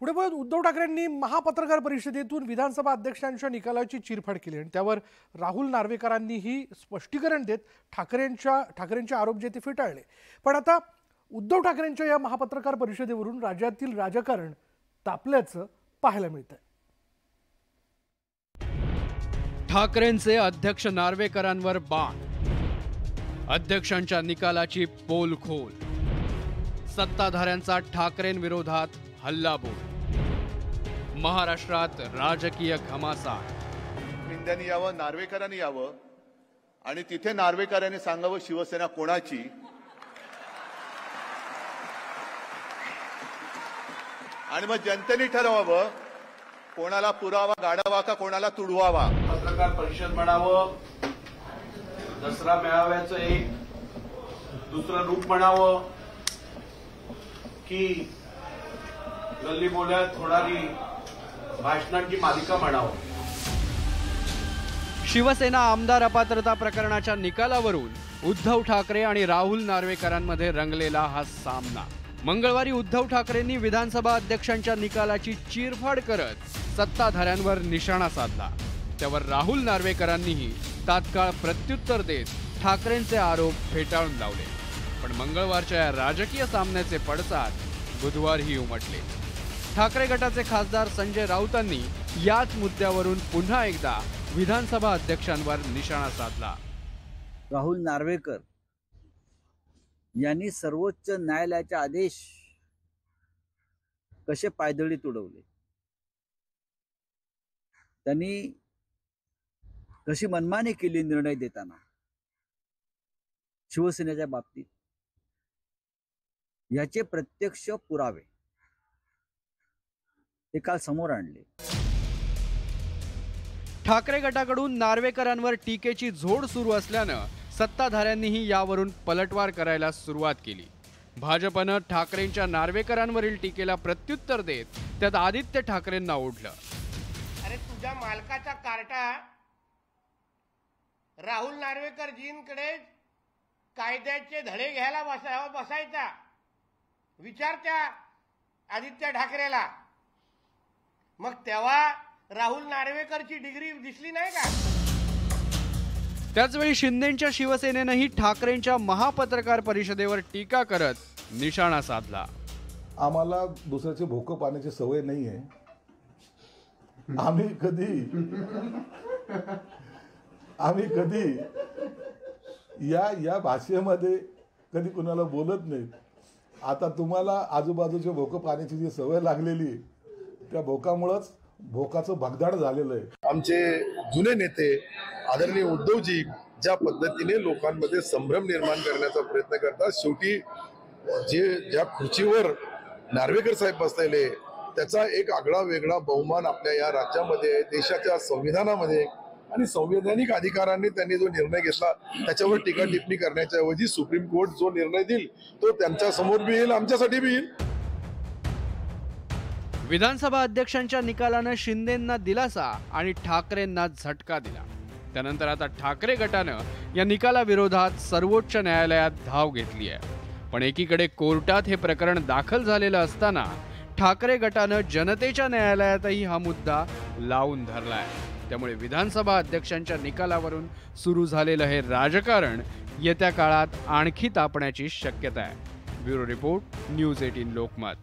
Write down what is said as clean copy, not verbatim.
पुढे बोलत उद्धव ठाकरेंनी महापत्रकार परिषदेतून विधानसभा अध्यक्षांच्या निकालाची चिरफाड केली आणि त्यावर राहुल नार्वेकरांनीही स्पष्टीकरण देत ठाकरेंचे आरोप जे ते फेटाळले। पण आता उद्धव ठाकरेंच्या या महापत्रकार परिषदेवरून राज्यातील राजकारण तापल्याचं पाहायला मिळतंय। ठाकरेंचे अध्यक्ष नार्वेकरांवर बाण, अध्यक्षांच्या निकालाची पोलखोल, सत्ताधाऱ्यांचा ठाकरेंविरोधात हल्लाबोल, महाराष्ट्रात राजकीय घमासान। शिंदेनी यावं, नार्वेकरांनी यावं आणि तिथे नार्वेकरांनी सांगावं शिवसेना कोणाची, आणि मग जनतेने ठरवावं कोणाला पुरावा गाडावा का कोणाला तुडवावा। पत्रकार परिषद म्हणावं, दसरा मेळाव्याचं एक दुसरं रूप म्हणावं की गल्ली बोल्यात होणारी भाषणांची मालिका म्हणावं। शिवसेना आमदार अपात्रता प्रकरणाच्या निकालावरून उद्धव ठाकरे आणि राहुल नार्वेकरांमध्ये रंगलेला हा सामना। मंगळवारी उद्धव ठाकरेंनी विधानसभा अध्यक्षांच्या निकालाची चीरफाड करत सत्ताधाऱ्यांवर निशाणा साधला। त्यावर राहुल नार्वेकरांनीही तात्काळ प्रत्युत्तर देत ठाकरेंचे आरोप फेटाळून लावले। पण मंगळवारच्या या राजकीय सामन्याचे पडसाद बुधवारही उमटले। ठाकरे गटाचे खासदार संजय राऊतांनी याच मुद्द्यावरून पुन्हा एकदा विधानसभा अध्यक्षांवर निशाणा साधला। राहुल नार्वेकर यांनी सर्वोच्च न्यायालयाचे आदेश कसे पायदळी तुडवले, त्यांनी कशी मनमानी केली निर्णय देताना शिवसेनेच्या बाबतीत, याचे प्रत्यक्ष पुरावे ते काल समोर आणले। ठाकरे गटाकडून नार्वेकरांवर टीकेची झोड सुरू असल्यानं सत्ताधाऱ्यांनीही यावरून पलटवार करायला सुरुवात केली। भाजपनं ठाकरेंच्या नार्वेकरांवरील टीकेला प्रत्युत्तर देत त्यात आदित्य ठाकरेंना ओढलं। अरे तुझ्या मालकाचा कार्टा राहुल नार्वेकरजींकडे कायद्याचे धडे घ्यायला बसायचा, विचार त्या आदित्य ठाकरेला। मग तेव्हा राहुल नार्वेकरची डिग्री दिसली नाही का? त्याचवेळी शिंदेच्या शिवसेनेनंही ठाकरेंच्या महापत्रकार परिषदेवर टीका करत निशाणा साधला। आम्हाला दुसऱ्याचे भोकं पाण्याची सवय नाही आहे। आम्ही कधी या भाषेमध्ये कधी कुणाला बोलत नाही। आता तुम्हाला आजूबाजूच्या भोकं पाण्याची जी सवय लागलेली, त्या भोकामुळेच भोकाचं भगदाड झालेलं आहे। आमचे जुने नेते आदरणीय उद्धवजी ज्या पद्धतीने लोकांमध्ये संभ्रम निर्माण करण्याचा प्रयत्न करतात, शेवटी ज्या खुर्चीवर नार्वेकर साहेब बसलेले त्याचा एक आगळा वेगळा बहुमान आपल्या या राज्यामध्ये, देशाच्या संविधानामध्ये आणि संवैधानिक अधिकारांनी त्यांनी जो निर्णय घेतला त्याच्यावर टीका टिप्पणी करण्याच्या ऐवजी सुप्रीम कोर्ट जो निर्णय देईल तो त्यांच्या समोर बी येईल, आमच्यासाठी बी येईल। विधानसभा अध्यक्षांच्या निकालानं शिंदेंना दिलासा आणि ठाकरेंना झटका दिला। त्यानंतर आता ठाकरे गटानं या निकालाविरोधात सर्वोच्च न्यायालयात धाव घेतली आहे। पण एकीकडे कोर्टात हे प्रकरण दाखल झालेलं असताना ठाकरे गटानं जनतेच्या न्यायालयातही हा मुद्दा लावून धरलाय। त्यामुळे विधानसभा अध्यक्षांच्या निकालावरून सुरू झालेलं हे राजकारण येत्या काळात आणखी तापण्याची शक्यता आहे। Bureau report, news 18 Lokmat.